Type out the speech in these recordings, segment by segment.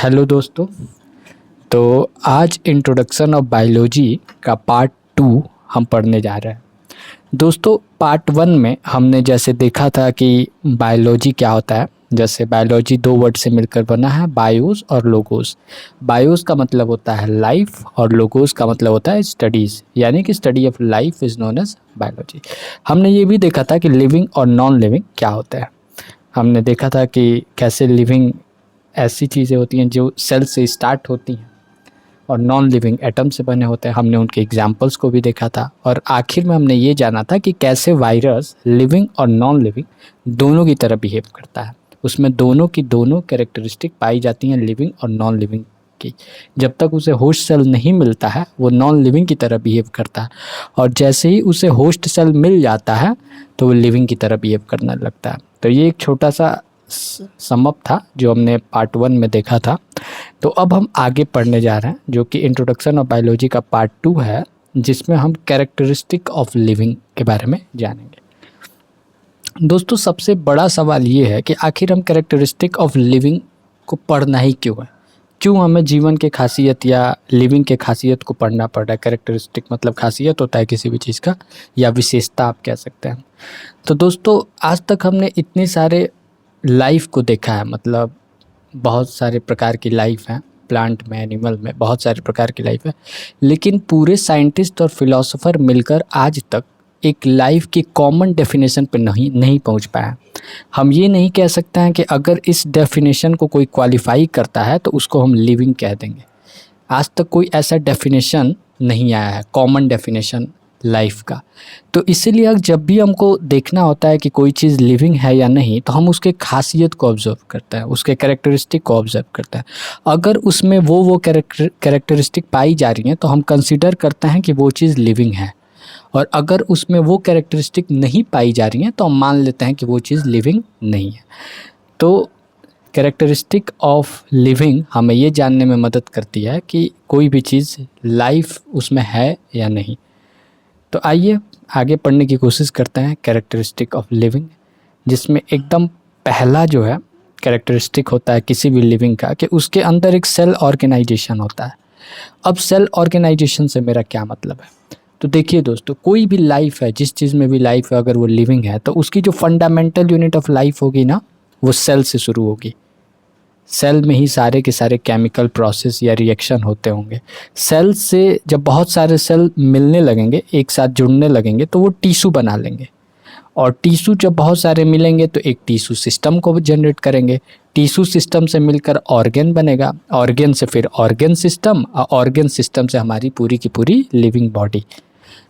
Hello दोस्तों। तो आज इंट्रोडक्शन ऑफ बायोलॉजी का पार्ट 2 हम पढ़ने जा रहे हैं। दोस्तों पार्ट 1 में हमने जैसे देखा था कि बायोलॉजी क्या होता है। जैसे बायोलॉजी दो वर्ड से मिलकर बना है, बायोस और लोगोस। बायोस का मतलब होता है लाइफ और लोगोस का मतलब होता है स्टडीज़, यानी कि study of life is known as biology. हमने ये भी देखा था कि लिविंग और नॉन लिविंग क्या होता है। हमने देखा था कि कैसे लिविंग ऐसी चीज़ें होती हैं जो सेल से स्टार्ट होती हैं और नॉन लिविंग एटम से बने होते हैं। हमने उनके एग्जाम्पल्स को भी देखा था और आखिर में हमने ये जाना था कि कैसे वायरस लिविंग और नॉन लिविंग दोनों की तरह बिहेव करता है। उसमें दोनों की दोनों कैरेक्टरिस्टिक पाई जाती हैं, लिविंग और नॉन लिविंग की। जब तक उसे होस्ट सेल नहीं मिलता है वो नॉन लिविंग की तरह बिहेव करता है, और जैसे ही उसे होस्ट सेल मिल जाता है तो वो लिविंग की तरह बिहेव करने लगता है। तो ये एक छोटा सा समअप था जो हमने पार्ट 1 में देखा था। तो अब हम आगे पढ़ने जा रहे हैं जो कि इंट्रोडक्शन ऑफ बायोलॉजी का पार्ट 2 है, जिसमें हम कैरेक्टरिस्टिक ऑफ लिविंग के बारे में जानेंगे। दोस्तों सबसे बड़ा सवाल ये है कि आखिर हम कैरेक्टरिस्टिक ऑफ लिविंग को पढ़ना ही क्यों है। क्यों हमें जीवन के खासियत या लिविंग के खासियत को पढ़ना पड़ रहा है। कैरेक्टरिस्टिक मतलब खासियत होता है किसी भी चीज़ का, या विशेषता आप कह सकते हैं। तो दोस्तों आज तक हमने इतने सारे लाइफ को देखा है, मतलब बहुत सारे प्रकार की लाइफ हैं, प्लांट में, एनिमल में बहुत सारे प्रकार की लाइफ है, लेकिन पूरे साइंटिस्ट और फिलोसोफर मिलकर आज तक एक लाइफ की कॉमन डेफिनेशन पे नहीं पहुंच पाया। हम ये नहीं कह सकते हैं कि अगर इस डेफिनेशन को कोई क्वालिफाई करता है तो उसको हम लिविंग कह देंगे। आज तक कोई ऐसा डेफिनेशन नहीं आया है, कॉमन डेफिनेशन लाइफ का। तो इसीलिए अब जब भी हमको देखना होता है कि कोई चीज़ लिविंग है या नहीं, तो हम उसके खासियत को ऑब्जर्व करते हैं, उसके कैरेक्टरिस्टिक को ऑब्जर्व करते हैं। अगर उसमें वो कैरेक्टरिस्टिक पाई जा रही हैं तो हम कंसीडर करते हैं कि वो चीज़ लिविंग है, और अगर उसमें वो कैरेक्टरिस्टिक नहीं पाई जा रही हैं तो हम मान लेते हैं कि वो चीज़ लिविंग नहीं है। तो कैरेक्टरिस्टिक ऑफ लिविंग हमें ये जानने में मदद करती है कि कोई भी चीज़ लाइफ उसमें है या नहीं। तो आइए आगे पढ़ने की कोशिश करते हैं कैरेक्टरिस्टिक ऑफ लिविंग, जिसमें एकदम पहला जो है कैरेक्टरिस्टिक होता है किसी भी लिविंग का कि उसके अंदर एक सेल ऑर्गेनाइजेशन होता है। अब सेल ऑर्गेनाइजेशन से मेरा क्या मतलब है। तो देखिए दोस्तों, कोई भी लाइफ है, जिस चीज़ में भी लाइफ है, अगर वो लिविंग है तो उसकी जो फंडामेंटल यूनिट ऑफ लाइफ होगी ना, वो सेल से शुरू होगी। सेल में ही सारे के सारे केमिकल प्रोसेस या रिएक्शन होते होंगे। सेल से जब बहुत सारे सेल मिलने लगेंगे, एक साथ जुड़ने लगेंगे, तो वो टिश्यू बना लेंगे, और टिश्यू जब बहुत सारे मिलेंगे तो एक टिश्यू सिस्टम को जनरेट करेंगे। टिश्यू सिस्टम से मिलकर ऑर्गन बनेगा, ऑर्गन से फिर ऑर्गन सिस्टम, और ऑर्गन सिस्टम से हमारी पूरी की पूरी लिविंग बॉडी।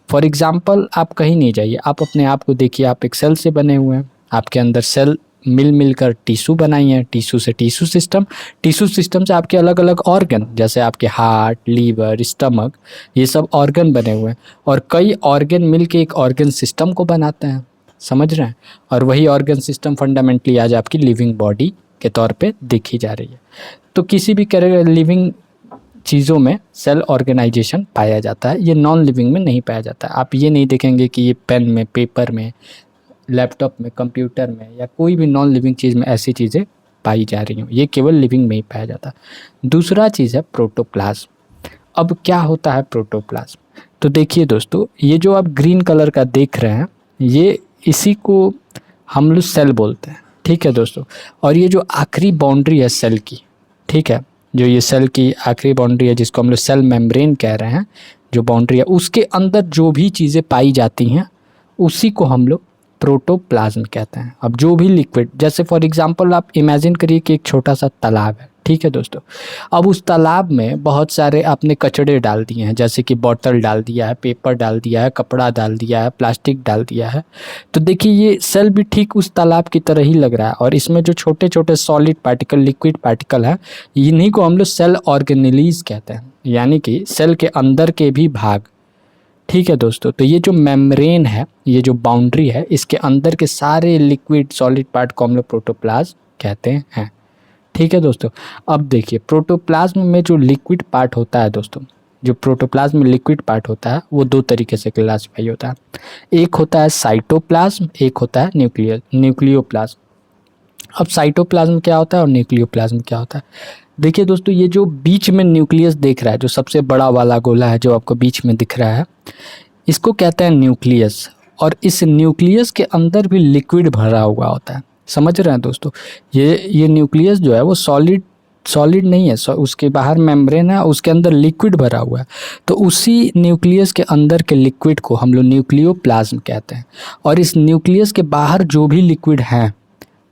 फॉर एग्ज़ाम्पल आप कहीं नहीं जाइए, आप अपने आप को देखिए, आप एक सेल से बने हुए हैं, आपके अंदर सेल मिलकर टिश्यू बनाई है, टिश्यू से टिश्यू सिस्टम, टिश्यू सिस्टम से आपके अलग अलग ऑर्गन, जैसे आपके हार्ट, लीवर, स्टमक, ये सब ऑर्गन बने हुए हैं, और कई ऑर्गन मिलके एक ऑर्गन सिस्टम को बनाते हैं, समझ रहे हैं। और वही ऑर्गन सिस्टम फंडामेंटली आज आपकी लिविंग बॉडी के तौर पे देखी जा रही है। तो किसी भी लिविंग चीज़ों में सेल ऑर्गेनाइजेशन पाया जाता है, ये नॉन लिविंग में नहीं पाया जाता है। आप ये नहीं देखेंगे कि ये पेन में, पेपर में, लैपटॉप में, कंप्यूटर में, या कोई भी नॉन लिविंग चीज़ में ऐसी चीज़ें पाई जा रही हूँ। ये केवल लिविंग में ही पाया जाता है। दूसरा चीज़ है प्रोटोप्लाज्म। अब क्या होता है प्रोटोप्लाज्म। तो देखिए दोस्तों, ये जो आप ग्रीन कलर का देख रहे हैं, ये इसी को हम लोग सेल बोलते हैं, ठीक है दोस्तों। और ये जो आखिरी बाउंड्री है सेल की, ठीक है, जो ये सेल की आखिरी बाउंड्री है, जिसको हम लोग सेल मेम्ब्रेन कह रहे हैं, जो बाउंड्री है, उसके अंदर जो भी चीज़ें पाई जाती हैं उसी को हम लोग प्रोटोप्लाज्म कहते हैं। अब जो भी लिक्विड, जैसे फॉर एग्जांपल आप इमेजिन करिए कि एक छोटा सा तालाब है, ठीक है दोस्तों। अब उस तालाब में बहुत सारे आपने कचड़े डाल दिए हैं, जैसे कि बोतल डाल दिया है, पेपर डाल दिया है, कपड़ा डाल दिया है, प्लास्टिक डाल दिया है। तो देखिए ये सेल भी ठीक उस तालाब की तरह ही लग रहा है, और इसमें जो छोटे छोटे सॉलिड पार्टिकल, लिक्विड पार्टिकल है, इन्हीं को हम लोग सेल ऑर्गेनेलीज कहते हैं, यानी कि सेल के अंदर के भी भाग, ठीक है दोस्तों। तो ये जो मेम्ब्रेन है, ये जो बाउंड्री है, इसके अंदर के सारे लिक्विड सॉलिड पार्ट को हम लोग प्रोटोप्लाज्म कहते हैं, ठीक है दोस्तों। अब देखिए प्रोटोप्लाज्म में जो लिक्विड पार्ट होता है दोस्तों, जो प्रोटोप्लाज्म में लिक्विड पार्ट होता है वो दो तरीके से क्लासिफाई होता है। एक होता है साइटोप्लाज्म, एक होता है न्यूक्लियोप्लाज्म। अब साइटोप्लाज्म क्या होता है और न्यूक्लियोप्लाज्म क्या होता है। देखिए दोस्तों, ये जो बीच में न्यूक्लियस दिख रहा है, जो सबसे बड़ा वाला गोला है जो आपको बीच में दिख रहा है, इसको कहते हैं न्यूक्लियस। और इस न्यूक्लियस के अंदर भी लिक्विड भरा हुआ होता है। समझ रहे हैं दोस्तों, ये न्यूक्लियस जो है वो सॉलिड नहीं है, उसके बाहर मेम्ब्रेन है, उसके अंदर लिक्विड भरा हुआ है। तो उसी न्यूक्लियस के अंदर के लिक्विड को हम लोग न्यूक्लियोप्लाज्म कहते हैं। और इस न्यूक्लियस के बाहर जो भी लिक्विड है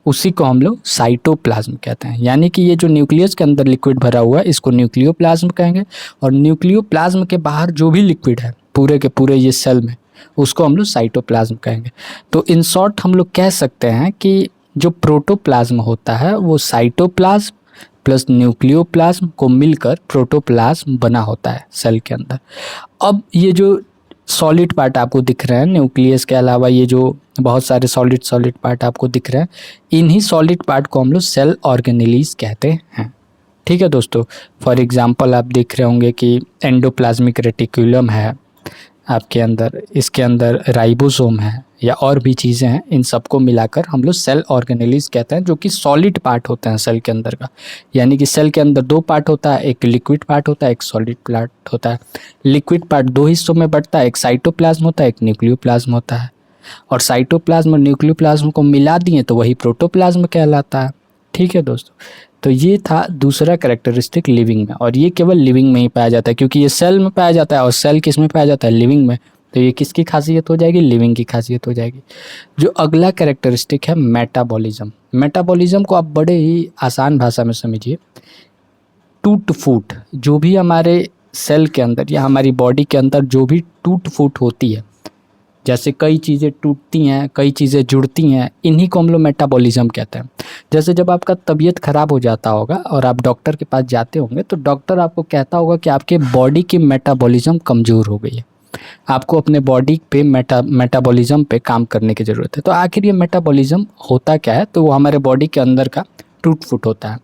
उसी को हम लोग साइटोप्लाज्म कहते हैं। यानी कि ये जो न्यूक्लियस के अंदर लिक्विड भरा हुआ है इसको न्यूक्लियोप्लाज्म कहेंगे, और न्यूक्लियोप्लाज्म के बाहर जो भी लिक्विड है पूरे के पूरे ये सेल में, उसको हम लोग साइटोप्लाज्म कहेंगे। तो इन शॉर्ट हम लोग कह सकते हैं कि जो प्रोटोप्लाज्म होता है वो साइटोप्लाज्म प्लस न्यूक्लियोप्लाज्म को मिलकर प्रोटोप्लाज्म बना होता है सेल के अंदर। अब ये जो सॉलिड पार्ट आपको दिख रहे हैं न्यूक्लियस के अलावा, ये जो बहुत सारे सॉलिड पार्ट आपको दिख रहे हैं, इन्हीं सॉलिड पार्ट को हम लोग सेल ऑर्गेनेलीज कहते हैं। ठीक है दोस्तों, फॉर एग्जांपल आप देख रहे होंगे कि एंडोप्लाज्मिक रेटिकुलम है आपके अंदर, इसके अंदर राइबोसोम है या और भी चीज़ें हैं, इन सबको मिलाकर हम लोग सेल ऑर्गेनेलीज कहते हैं, जो कि सॉलिड पार्ट होते हैं सेल के अंदर का। यानी कि सेल के अंदर दो पार्ट होता है, एक लिक्विड पार्ट होता है, एक सॉलिड पार्ट होता है। लिक्विड पार्ट दो हिस्सों में बढ़ता है, एक साइटोप्लाज्म होता है, एक न्यूक्लियोप्लाज्म होता है। और साइटोप्लाज्म और न्यूक्लियोप्लाज्म को मिला दिए तो वही प्रोटोप्लाज्म कहलाता है। ठीक है दोस्तों, तो ये था दूसरा कैरेक्टरिस्टिक लिविंग में, और ये केवल लिविंग में ही पाया जाता है, क्योंकि ये सेल में पाया जाता है और सेल किस में पाया जाता है, लिविंग में। तो ये किसकी खासियत हो जाएगी, लिविंग की खासियत हो जाएगी। जो अगला कैरेक्टरिस्टिक है मेटाबॉलिज्म। मेटाबॉलिज्म को आप बड़े ही आसान भाषा में समझिए, टूट फूट जो भी हमारे सेल के अंदर या हमारी बॉडी के अंदर जो भी टूट फूट होती है, जैसे कई चीज़ें टूटती हैं, कई चीज़ें जुड़ती हैं, इन्हीं को हम लोग मेटाबॉलिज्म कहते हैं। जैसे जब आपका तबीयत ख़राब हो जाता होगा और आप डॉक्टर के पास जाते होंगे तो डॉक्टर आपको कहता होगा कि आपके बॉडी की मेटाबॉलिज्म कमज़ोर हो गई है, आपको अपने बॉडी पे मेटाबॉलिज्म पे काम करने की ज़रूरत है। तो आखिर ये मेटाबॉलिज्म होता क्या है, तो वो हमारे बॉडी के अंदर का टूट फूट होता है।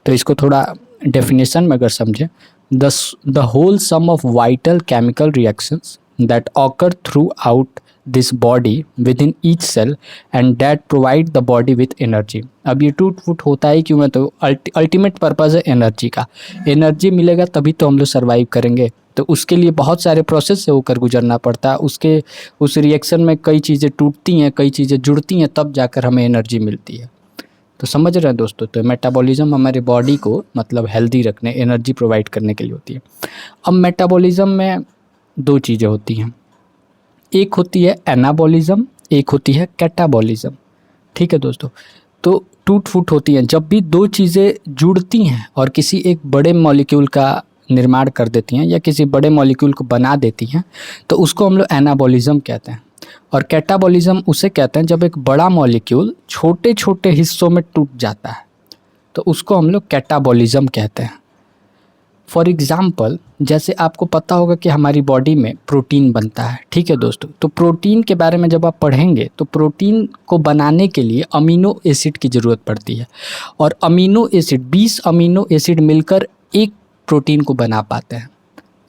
तो इसको थोड़ा डेफिनेशन में अगर समझें, the whole sum of vital chemical reactions that occur throughout this body within each cell and that provide the body with energy. अब ये टूट फूट होता है क्यों है, तो अल्टीमेट पर्पज़ है एनर्जी का। एनर्जी मिलेगा तभी तो हम लोग सर्वाइव करेंगे। तो उसके लिए बहुत सारे प्रोसेस से होकर गुजरना पड़ता है। उस रिएक्शन में कई चीज़ें टूटती हैं, कई चीज़ें जुड़ती हैं, तब जाकर हमें एनर्जी मिलती है। तो समझ रहे हैं दोस्तों, तो मेटाबॉलिज्म हमारे बॉडी को मतलब हेल्दी रखने, एनर्जी प्रोवाइड करने के लिए होती है। अब मेटाबॉलिज्म में दो चीज़ें होती हैं, एक होती है एनाबॉलिज्म, एक होती है कैटाबॉलिज्म। ठीक है दोस्तों, तो टूट फूट होती हैं जब भी दो चीज़ें जुड़ती हैं और किसी एक बड़े मॉलिक्यूल का निर्माण कर देती हैं या किसी बड़े मॉलिक्यूल को बना देती हैं, तो उसको हम लोग एनाबॉलिज्म कहते हैं। और कैटाबॉलिज्म उसे कहते हैं जब एक बड़ा मॉलिक्यूल छोटे छोटे हिस्सों में टूट जाता है, तो उसको हम लोग कैटाबॉलिज्म कहते हैं। फॉर एग्ज़ाम्पल, जैसे आपको पता होगा कि हमारी बॉडी में प्रोटीन बनता है। ठीक है दोस्तों, तो प्रोटीन के बारे में जब आप पढ़ेंगे तो प्रोटीन को बनाने के लिए अमीनो एसिड की ज़रूरत पड़ती है, और अमीनो एसिड 20 अमीनो एसिड मिलकर एक प्रोटीन को बना पाते हैं।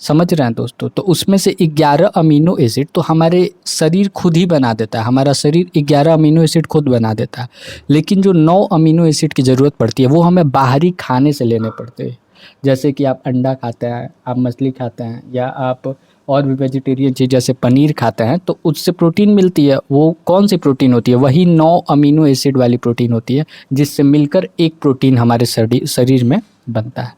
समझ रहे हैं दोस्तों, तो उसमें से 11 अमीनो एसिड तो हमारे शरीर खुद ही बना देता है, हमारा शरीर 11 अमीनो एसिड खुद बना देता है। लेकिन जो 9 अमीनो एसिड की ज़रूरत पड़ती है वो हमें बाहरी खाने से लेने पड़ते हैं। जैसे कि आप अंडा खाते हैं, आप मछली खाते हैं, या आप और भी वेजिटेरियन चीज़ जैसे पनीर खाते हैं, तो उससे प्रोटीन मिलती है। वो कौन सी प्रोटीन होती है, वही 9 अमीनो एसिड वाली प्रोटीन होती है, जिससे मिलकर एक प्रोटीन हमारे शरीर में बनता है।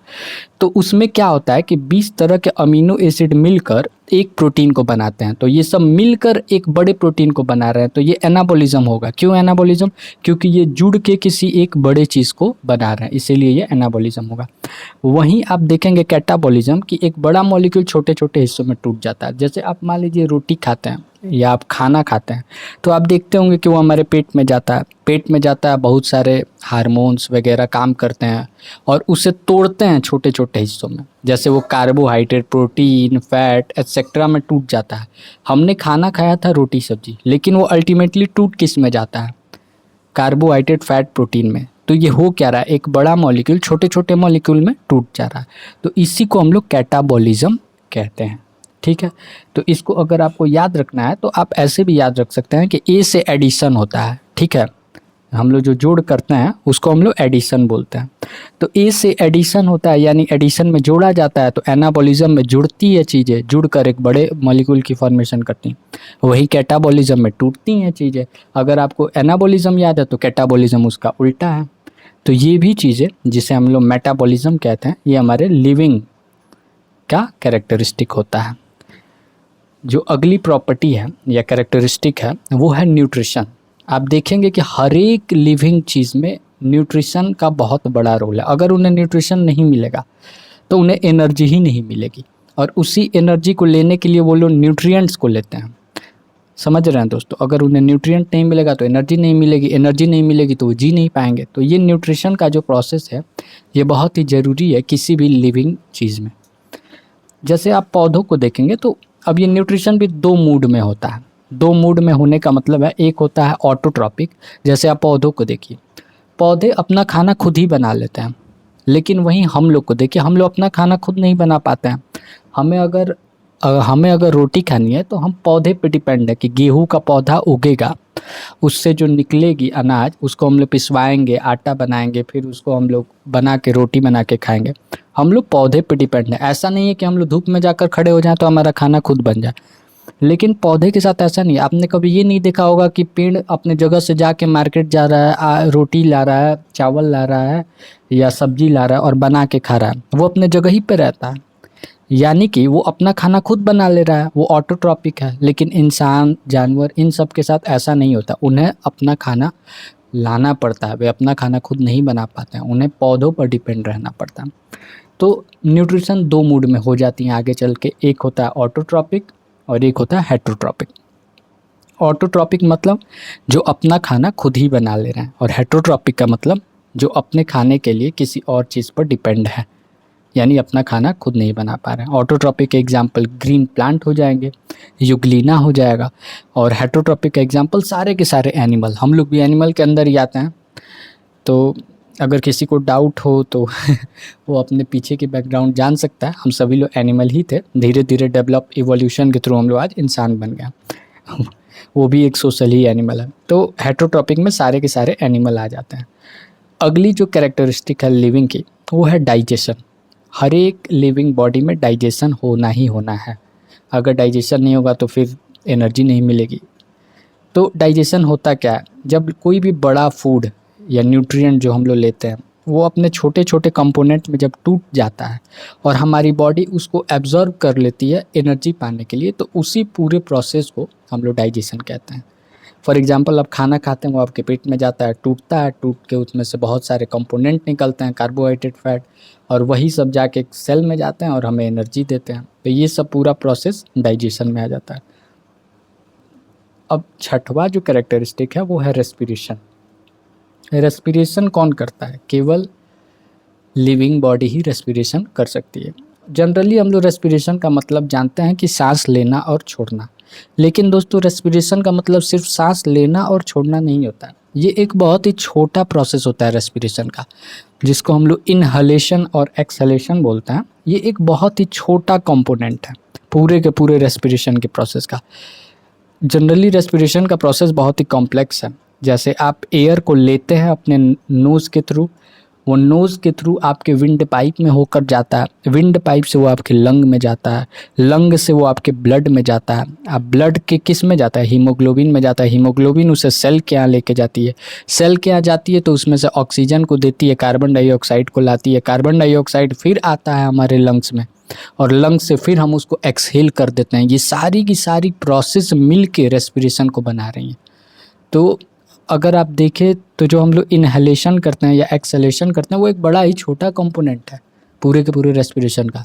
तो उसमें क्या होता है कि 20 तरह के अमीनो एसिड मिलकर एक प्रोटीन को बनाते हैं। तो ये सब मिलकर एक बड़े प्रोटीन को बना रहे हैं, तो ये एनाबॉलिज्म होगा। क्यों एनाबॉलिज्म, क्योंकि ये जुड़ के किसी एक बड़े चीज़ को बना रहे हैं, इसीलिए ये एनाबॉलिज्म होगा। वहीं आप देखेंगे कैटाबॉलिज्म कि एक बड़ा मॉलिक्यूल छोटे छोटे हिस्सों में टूट जाता है। जैसे आप मान लीजिए रोटी खाते हैं या आप खाना खाते हैं, तो आप देखते होंगे कि वो हमारे पेट में जाता है। पेट में जाता है, बहुत सारे हार्मोन्स वगैरह काम करते हैं और उसे तोड़ते हैं छोटे छोटे हिस्सों में। जैसे वो कार्बोहाइड्रेट, प्रोटीन, फैट एक्सेट्रा में टूट जाता है। हमने खाना खाया था रोटी सब्जी, लेकिन वो अल्टीमेटली टूट किस में जाता है, कार्बोहाइड्रेट, फैट, प्रोटीन में। तो ये हो क्या रहा है, एक बड़ा मॉलिक्यूल छोटे छोटे मॉलिक्यूल में टूट जा रहा है। तो इसी को हम लोग कैटाबॉलिज्म कहते हैं। ठीक है, तो इसको अगर आपको याद रखना है तो आप ऐसे भी याद रख सकते हैं कि ए से एडिशन होता है। ठीक है, हम लोग जो जोड़ करते हैं उसको हम लोग एडिशन बोलते हैं। तो ए से एडिशन होता है, यानी एडिशन में जोड़ा जाता है, तो एनाबॉलिज्म में जुड़ती है चीज़ें, जुड़कर एक बड़े मॉलिक्यूल की फॉर्मेशन करती हैं। वही कैटाबॉलिज्म में टूटती हैं चीज़ें। अगर आपको एनाबॉलिज्म याद है तो कैटाबॉलिज्म उसका उल्टा है। तो ये भी चीज़ें जिसे हम लोग मेटाबॉलिज्म कहते हैं, ये हमारे लिविंग का कैरेक्टरिस्टिक होता है। जो अगली प्रॉपर्टी है या कैरेक्टरिस्टिक है वो है न्यूट्रिशन। आप देखेंगे कि हर एक लिविंग चीज़ में न्यूट्रिशन का बहुत बड़ा रोल है। अगर उन्हें न्यूट्रिशन नहीं मिलेगा तो उन्हें एनर्जी ही नहीं मिलेगी, और उसी एनर्जी को लेने के लिए वो लोग न्यूट्रिएंट्स को लेते हैं। समझ रहे हैं दोस्तों? अगर उन्हें न्यूट्रिएंट नहीं मिलेगा तो एनर्जी नहीं मिलेगी, एनर्जी नहीं मिलेगी तो वो जी नहीं पाएंगे। तो ये न्यूट्रिशन का जो प्रोसेस है ये बहुत ही ज़रूरी है किसी भी लिविंग चीज़ में। जैसे आप पौधों को देखेंगे तो अब ये न्यूट्रिशन भी दो मूड में होता है। दो मूड में होने का मतलब है, एक होता है ऑटोट्रॉपिक। जैसे आप पौधों को देखिए, पौधे अपना खाना खुद ही बना लेते हैं, लेकिन वहीं हम लोग को देखिए, हम लोग अपना खाना खुद नहीं बना पाते हैं। हमें अगर रोटी खानी है तो हम पौधे पे डिपेंड है कि गेहूं का पौधा उगेगा, उससे जो निकलेगी अनाज उसको हम लोग पिसवाएंगे, आटा बनाएंगे, फिर उसको हम लोग बना के रोटी बना के खाएंगे। हम लोग पौधे पे डिपेंड है। ऐसा नहीं है कि हम लोग धूप में जाकर खड़े हो जाएं तो हमारा खाना खुद बन जाए। लेकिन पौधे के साथ ऐसा नहीं है। आपने कभी ये नहीं देखा होगा कि पेड़ अपने जगह से जाके मार्केट जा रहा है, रोटी ला रहा है, चावल ला रहा है या सब्जी ला रहा है और बना के खा रहा है। वो अपने जगह ही पे रहता है, यानी कि वो अपना खाना खुद बना ले रहा है, वो ऑटोट्रॉपिक है। लेकिन इंसान, जानवर, इन सब के साथ ऐसा नहीं होता। उन्हें अपना खाना लाना पड़ता है, वे अपना खाना खुद नहीं बना पाते हैं, उन्हें पौधों पर डिपेंड रहना पड़ता है। तो न्यूट्रिशन दो मूड में हो जाती हैं आगे चल के। एक होता है ऑटोट्रॉपिक और एक होता है हेटरोट्रॉपिक। ऑटोट्रॉपिक मतलब जो अपना खाना खुद ही बना ले रहे हैं, और हेटरोट्रॉपिक का मतलब जो अपने खाने के लिए किसी और चीज़ पर डिपेंड है, यानी अपना खाना खुद नहीं बना पा रहे हैं। ऑटोट्रॉपिक के एग्जाम्पल ग्रीन प्लांट हो जाएंगे, यूग्लिना हो जाएगा। और हेटरोट्रॉपिक का एग्जाम्पल सारे के सारे एनिमल, हम लोग भी एनिमल के अंदर ही आते हैं। तो अगर किसी को डाउट हो तो वो अपने पीछे की बैकग्राउंड जान सकता है। हम सभी लोग एनिमल ही थे, धीरे धीरे डेवलप इवोल्यूशन के थ्रू हम लोग आज इंसान बन गए। वो भी एक सोशल ही एनिमल है। तो हेटरोट्रॉपिक में सारे के सारे एनिमल आ जाते हैं। अगली जो कैरेक्टरिस्टिक है लिविंग की वो है डाइजेशन। हर एक लिविंग बॉडी में डाइजेशन होना ही होना है। अगर डाइजेशन नहीं होगा तो फिर एनर्जी नहीं मिलेगी। तो डाइजेशन होता क्या है, जब कोई भी बड़ा फूड या न्यूट्रिएंट जो हम लोग लेते हैं वो अपने छोटे छोटे कंपोनेंट में जब टूट जाता है और हमारी बॉडी उसको एब्जॉर्ब कर लेती है एनर्जी पाने के लिए, तो उसी पूरे प्रोसेस को हम लोग डाइजेशन कहते हैं। फॉर एग्जांपल, आप खाना खाते हैं, वो आपके पेट में जाता है, टूटता है, टूट के उसमें से बहुत सारे कंपोनेंट निकलते हैं, कार्बोहाइड्रेट, फैट, और वही सब जाके सेल में जाते हैं और हमें एनर्जी देते हैं। तो ये सब पूरा प्रोसेस डाइजेशन में आ जाता है। अब छठवां जो कैरेक्टरिस्टिक है वो है रेस्पिरेशन। रेस्पिरेशन कौन करता है? केवल लिविंग बॉडी ही रेस्पिरेशन कर सकती है। जनरली हम लोग रेस्पिरेशन का मतलब जानते हैं कि सांस लेना और छोड़ना, लेकिन दोस्तों रेस्पिरेशन का मतलब सिर्फ सांस लेना और छोड़ना नहीं होता है। ये एक बहुत ही छोटा प्रोसेस होता है रेस्पिरेशन का, जिसको हम लोग इनहलेशन और एक्सहलेशन बोलते हैं। ये एक बहुत ही छोटा कंपोनेंट है पूरे के पूरे रेस्पिरेशन के प्रोसेस का। जनरली रेस्पिरेशन का प्रोसेस बहुत ही कॉम्प्लेक्स है। जैसे आप एयर को लेते हैं अपने नोज़ के थ्रू, वो नोज़ के थ्रू आपके विंड पाइप में होकर जाता है, विंड पाइप से वो आपके लंग में जाता है, लंग से वो आपके ब्लड में जाता है। अब ब्लड के किस में जाता है? हीमोग्लोबिन में जाता है। हीमोग्लोबिन उसे सेल के यहाँ लेके जाती है, सेल के यहाँ जाती है तो उसमें से ऑक्सीजन को देती है, कार्बन डाइऑक्साइड को लाती है, कार्बन डाइऑक्साइड फिर आता है हमारे लंग्स में, और लंग्स से फिर हम उसको एक्सहेल कर देते हैं। ये सारी की सारी प्रोसेस मिल के रेस्पिरेशन को बना रही हैं। तो अगर आप देखें तो जो हम लोग इनहेलेशन करते हैं या एक्सहेलेशन करते हैं वो एक बड़ा ही छोटा कंपोनेंट है पूरे के पूरे रेस्पिरेशन का,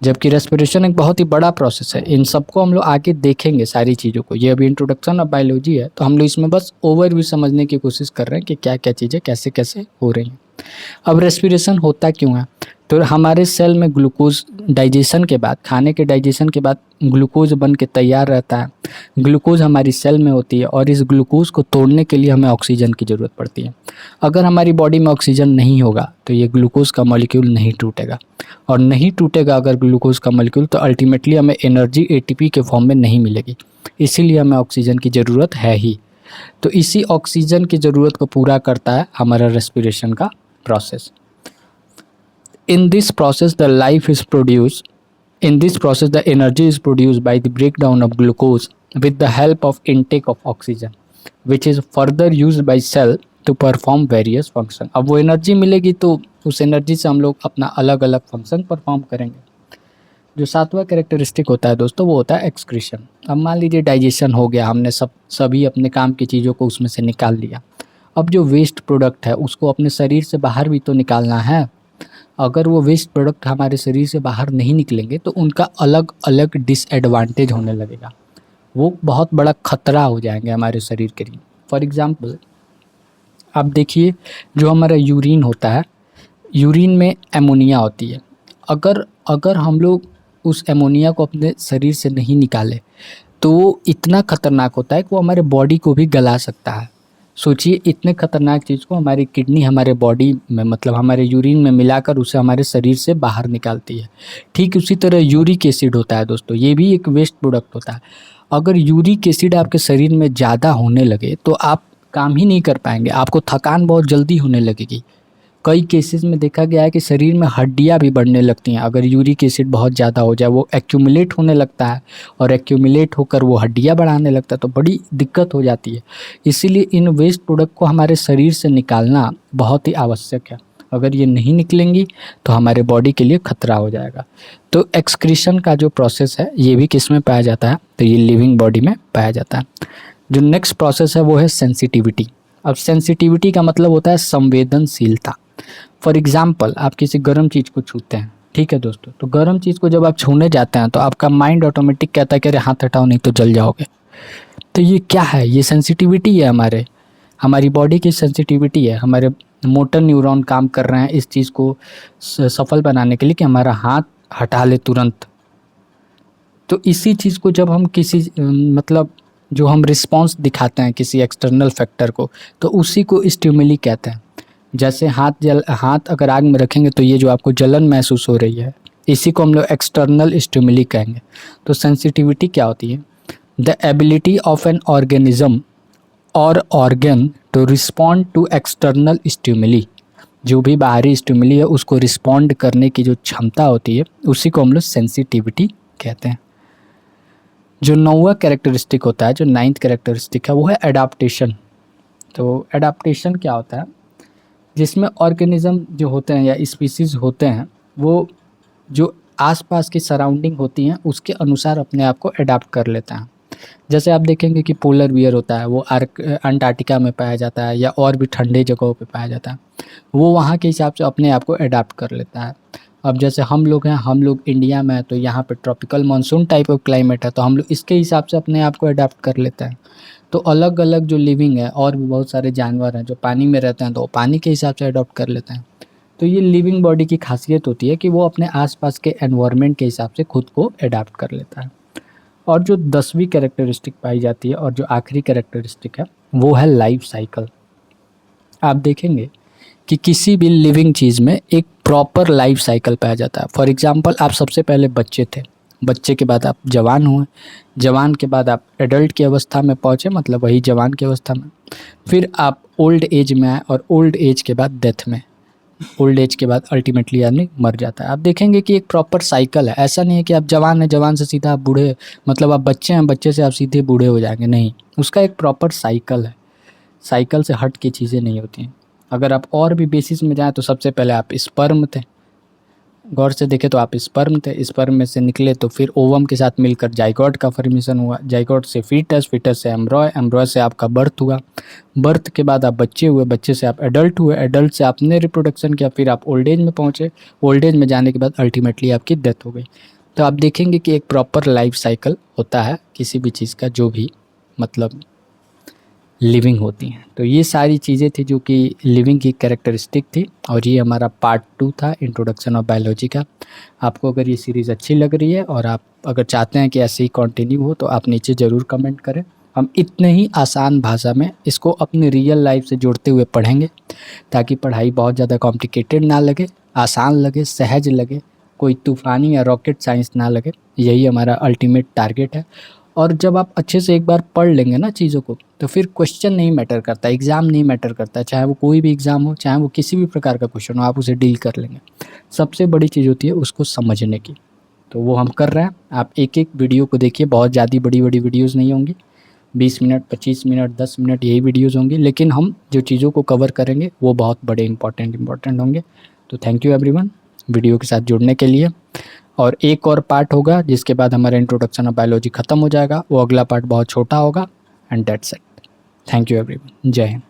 जबकि रेस्पिरेशन एक बहुत ही बड़ा प्रोसेस है। इन सबको हम लोग आगे देखेंगे सारी चीज़ों को। ये अभी इंट्रोडक्शन ऑफ बायोलॉजी है, तो हम लोग इसमें बस ओवरव्यू समझने की कोशिश कर रहे हैं कि क्या क्या चीज़ें कैसे कैसे हो रही हैं। अब रेस्पिरेशन होता क्यों है? तो हमारे सेल में ग्लूकोज डाइजेशन के बाद, खाने के डाइजेशन के बाद ग्लूकोज बन के तैयार रहता है। ग्लूकोज हमारी सेल में होती है और इस ग्लूकोज को तोड़ने के लिए हमें ऑक्सीजन की ज़रूरत पड़ती है। अगर हमारी बॉडी में ऑक्सीजन नहीं होगा तो ये ग्लूकोज का मॉलिक्यूल नहीं टूटेगा, और नहीं टूटेगा अगर ग्लूकोज का मॉलिक्यूल तो अल्टीमेटली हमें एनर्जी एटीपी के फॉर्म में नहीं मिलेगी। इसीलिए हमें ऑक्सीजन की ज़रूरत है ही। तो इसी ऑक्सीजन की ज़रूरत को पूरा करता है हमारा रेस्पिरेशन का process. In this process, the life is produced. In this process, the energy is produced by the breakdown of glucose with the help of intake of oxygen, which is further used by cell to perform various function। अब वो energy मिलेगी तो उस energy से हम लोग अपना अलग अलग फंक्शन परफॉर्म करेंगे। जो सातवां कैरेक्टरिस्टिक होता है दोस्तों वो होता है एक्सक्रीशन। अब मान लीजिए डाइजेशन हो गया, हमने सभी अपने काम की चीज़ों को उसमें से निकाल लिया। अब जो वेस्ट प्रोडक्ट है उसको अपने शरीर से बाहर भी तो निकालना है। अगर वो वेस्ट प्रोडक्ट हमारे शरीर से बाहर नहीं निकलेंगे तो उनका अलग अलग डिसएडवांटेज होने लगेगा, वो बहुत बड़ा खतरा हो जाएंगे हमारे शरीर के लिए। फॉर एग्ज़ाम्पल आप देखिए, जो हमारा यूरिन होता है, यूरिन में एमोनिया होती है। अगर अगर हम लोग उस एमोनिया को अपने शरीर से नहीं निकाले तो वो इतना खतरनाक होता है कि वो हमारे बॉडी को भी गला सकता है। सोचिए, इतने खतरनाक चीज़ को हमारी किडनी हमारे बॉडी में मतलब हमारे यूरिन में मिलाकर उसे हमारे शरीर से बाहर निकालती है। ठीक उसी तरह यूरिक एसिड होता है दोस्तों, ये भी एक वेस्ट प्रोडक्ट होता है। अगर यूरिक एसिड आपके शरीर में ज़्यादा होने लगे तो आप काम ही नहीं कर पाएंगे, आपको थकान बहुत जल्दी होने लगेगी। कई केसेस में देखा गया है कि शरीर में हड्डियाँ भी बढ़ने लगती हैं अगर यूरिक एसिड बहुत ज़्यादा हो जाए। वो एक्यूमुलेट होने लगता है और एक्यूमुलेट होकर वो हड्डियाँ बढ़ाने लगता है, तो बड़ी दिक्कत हो जाती है। इसीलिए इन वेस्ट प्रोडक्ट को हमारे शरीर से निकालना बहुत ही आवश्यक है। अगर ये नहीं निकलेंगी तो हमारे बॉडी के लिए खतरा हो जाएगा। तो एक्सक्रीशन का जो प्रोसेस है ये भी किस में पाया जाता है, तो ये लिविंग बॉडी में पाया जाता है। जो नेक्स्ट प्रोसेस है वो है सेंसिटिविटी। अब सेंसिटिविटी का मतलब होता है संवेदनशीलता। फॉर एग्ज़ाम्पल आप किसी गर्म चीज़ को छूते हैं, ठीक है दोस्तों, तो गर्म चीज़ को जब आप छूने जाते हैं तो आपका माइंड ऑटोमेटिक कहता है कि अरे हाथ हटाओ नहीं तो जल जाओगे। तो ये क्या है, ये सेंसिटिविटी है, हमारी बॉडी की सेंसिटिविटी है। हमारे मोटर न्यूरॉन काम कर रहे हैं इस चीज़ को सफल बनाने के लिए कि हमारा हाथ हटा ले तुरंत। तो इसी चीज़ को जब हम किसी मतलब जो हम रिस्पॉन्स दिखाते हैं किसी एक्सटर्नल फैक्टर को, तो उसी को स्टिमुली कहते हैं। जैसे हाथ अगर आग में रखेंगे तो ये जो आपको जलन महसूस हो रही है, इसी को हम लोग एक्सटर्नल स्टिमुली कहेंगे। तो सेंसिटिविटी क्या होती है? The ability of an organism और organ to respond to external stimuli. जो भी बाहरी स्टिमुली है उसको रिस्पॉन्ड करने की जो क्षमता होती है उसी को हम लोग सेंसिटिविटी कहते हैं। जो 9वां कैरेक्टरिस्टिक होता है, जो 9th कैरेक्टरिस्टिक है, वो है एडाप्टेशन। तो एडाप्टेशन क्या होता है? जिसमें ऑर्गेनिज्म जो होते हैं या स्पीसीज़ होते हैं वो जो आसपास की सराउंडिंग होती हैं उसके अनुसार अपने आप को अडाप्ट कर लेता है। जैसे आप देखेंगे कि पोलर बियर होता है, वो अंटार्कटिका में पाया जाता है या और भी ठंडे जगहों पे पाया जाता है, वो वहाँ के हिसाब से अपने आप को अडाप्ट कर लेता है। अब जैसे हम लोग हैं, हम लोग इंडिया में हैं, तो यहाँ पे tropical monsoon type of climate है, तो हम लोग इसके हिसाब से अपने आप को अडाप्ट कर लेते हैं। तो अलग अलग जो लिविंग है और भी बहुत सारे जानवर हैं जो पानी में रहते हैं, तो वो पानी के हिसाब से अडॉप्ट कर लेते हैं। तो ये लिविंग बॉडी की खासियत होती है कि वो अपने आसपास के एनवायरनमेंट के हिसाब से खुद को अडॉप्ट कर लेता है। और जो 10वीं कैरेक्टरिस्टिक पाई जाती है और जो आखिरी कैरेक्टरिस्टिक है वो है लाइफ साइकिल। आप देखेंगे कि किसी भी लिविंग चीज़ में एक प्रॉपर लाइफ साइकिल पाया जाता है। फॉर एग्ज़ाम्पल आप सबसे पहले बच्चे थे, बच्चे के बाद आप जवान हुए, जवान के बाद आप एडल्ट की अवस्था में पहुँचे, मतलब वही जवान की अवस्था में, फिर आप ओल्ड एज में आए और ओल्ड एज के बाद डेथ में, ओल्ड एज के बाद अल्टीमेटली आदमी मर जाता है। आप देखेंगे कि एक प्रॉपर साइकिल है। ऐसा नहीं है कि आप जवान हैं, जवान से सीधा आप बूढ़े, मतलब आप बच्चे हैं, बच्चे से आप सीधे बूढ़े हो जाएंगे, नहीं, उसका एक प्रॉपर साइकिल है। साइकिल से हट की चीज़ें नहीं होती हैं। अगर आप और भी बेसिस में जाएँ तो सबसे पहले आप स्पर्म थे, गौर से देखें तो आप स्पर्म थे, स्पर्म में से निकले तो फिर ओवम के साथ मिलकर जाइगोट का फॉर्मेशन हुआ, जाइगोट से फीटस, फीटस से एम्ब्रॉय, एम्ब्रॉय से आपका बर्थ हुआ, बर्थ के बाद आप बच्चे हुए, बच्चे से आप एडल्ट हुए, एडल्ट से आपने रिप्रोडक्शन किया, फिर आप ओल्ड एज में पहुँचे, ओल्ड एज में जाने के बाद अल्टीमेटली आपकी डेथ हो गई। तो आप देखेंगे कि एक प्रॉपर लाइफ साइकिल होता है किसी भी चीज़ का, जो भी मतलब लिविंग होती हैं। तो ये सारी चीज़ें थी जो कि लिविंग की कैरेक्टरिस्टिक थी, और ये हमारा पार्ट 2 था इंट्रोडक्शन ऑफ बायोलॉजी का। आपको अगर ये सीरीज़ अच्छी लग रही है और आप अगर चाहते हैं कि ऐसे ही कंटिन्यू हो तो आप नीचे ज़रूर कमेंट करें। हम इतने ही आसान भाषा में इसको अपनी रियल लाइफ से जोड़ते हुए पढ़ेंगे ताकि पढ़ाई बहुत ज़्यादा कॉम्प्लिकेटेड ना लगे, आसान लगे, सहज लगे, कोई तूफ़ानी या रॉकेट साइंस ना लगे। यही हमारा अल्टीमेट टारगेट है। और जब आप अच्छे से एक बार पढ़ लेंगे ना चीज़ों को, तो फिर क्वेश्चन नहीं मैटर करता, एग्ज़ाम नहीं मैटर करता, चाहे वो कोई भी एग्ज़ाम हो, चाहे वो किसी भी प्रकार का क्वेश्चन हो, आप उसे डील कर लेंगे। सबसे बड़ी चीज़ होती है उसको समझने की, तो वो हम कर रहे हैं। आप एक-एक वीडियो को देखिए, बहुत ज़्यादा बड़ी-बड़ी वीडियोज़ नहीं होंगी, 20 मिनट, 25 मिनट, 10 मिनट यही वीडियोज़ होंगी, लेकिन हम जो चीज़ों को कवर करेंगे वो बहुत बड़े इम्पोर्टेंट होंगे। तो थैंक यू एवरीवन वीडियो के साथ जुड़ने के लिए। और एक और पार्ट होगा जिसके बाद हमारा इंट्रोडक्शन ऑफ बायोलॉजी ख़त्म हो जाएगा, वो अगला पार्ट बहुत छोटा होगा। And that's it. Thank you everyone. जय हिंद।